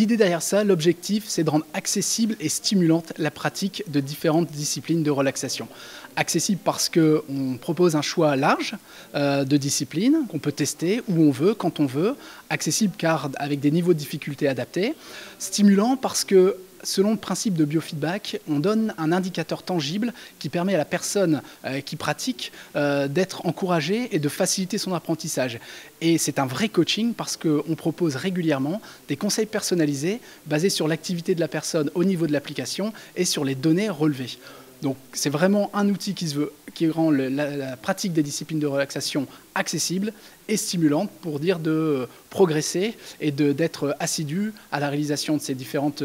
L'idée derrière ça, l'objectif, c'est de rendre accessible et stimulante la pratique de différentes disciplines de relaxation. Accessible parce qu'on propose un choix large de disciplines qu'on peut tester où on veut, quand on veut. Accessible car avec des niveaux de difficulté adaptés. Stimulant parce que selon le principe de biofeedback, on donne un indicateur tangible qui permet à la personne qui pratique d'être encouragée et de faciliter son apprentissage. Et c'est un vrai coaching parce qu'on propose régulièrement des conseils personnalisés basés sur l'activité de la personne au niveau de l'application et sur les données relevées. Donc c'est vraiment un outil qui rend la pratique des disciplines de relaxation accessible et stimulante pour dire de progresser et d'être assidu à la réalisation de ces différentes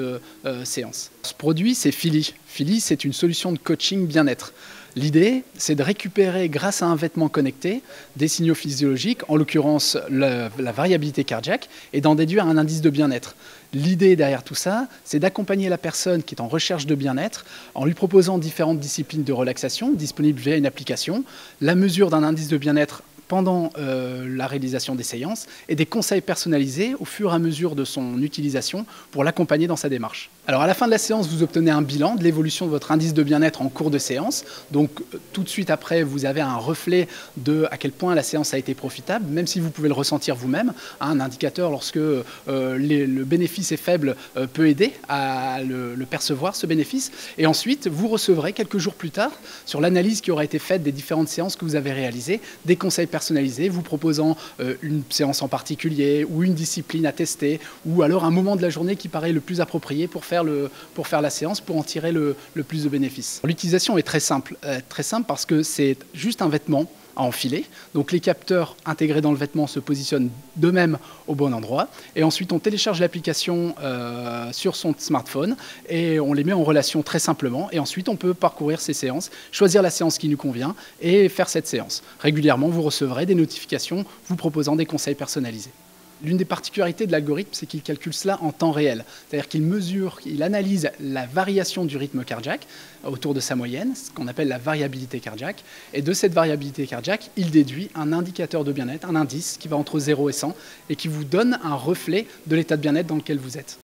séances. Ce produit, c'est Philly. Philly, c'est une solution de coaching bien-être. L'idée, c'est de récupérer, grâce à un vêtement connecté, des signaux physiologiques, en l'occurrence la variabilité cardiaque, et d'en déduire un indice de bien-être. L'idée derrière tout ça, c'est d'accompagner la personne qui est en recherche de bien-être en lui proposant différentes disciplines de relaxation disponibles via une application, la mesure d'un indice de bien-être pendant la réalisation des séances et des conseils personnalisés au fur et à mesure de son utilisation pour l'accompagner dans sa démarche. Alors à la fin de la séance, vous obtenez un bilan de l'évolution de votre indice de bien-être en cours de séance. Donc tout de suite après, vous avez un reflet de à quel point la séance a été profitable, même si vous pouvez le ressentir vous-même. Un indicateur, lorsque le bénéfice est faible, peut aider à le percevoir, ce bénéfice. Et ensuite, vous recevrez quelques jours plus tard, sur l'analyse qui aura été faite des différentes séances que vous avez réalisées, des conseils personnalisés, vous proposant une séance en particulier ou une discipline à tester ou alors un moment de la journée qui paraît le plus approprié pour faire la séance, pour en tirer le plus de bénéfices. L'utilisation est très simple parce que c'est juste un vêtement à enfiler. Donc les capteurs intégrés dans le vêtement se positionnent d'eux-mêmes au bon endroit. Et ensuite, on télécharge l'application sur son smartphone et on les met en relation très simplement. Et ensuite, on peut parcourir ces séances, choisir la séance qui nous convient et faire cette séance. Régulièrement, vous recevrez des notifications vous proposant des conseils personnalisés. L'une des particularités de l'algorithme, c'est qu'il calcule cela en temps réel. C'est-à-dire qu'il mesure, il analyse la variation du rythme cardiaque autour de sa moyenne, ce qu'on appelle la variabilité cardiaque. Et de cette variabilité cardiaque, il déduit un indicateur de bien-être, un indice qui va entre 0 et 100 et qui vous donne un reflet de l'état de bien-être dans lequel vous êtes.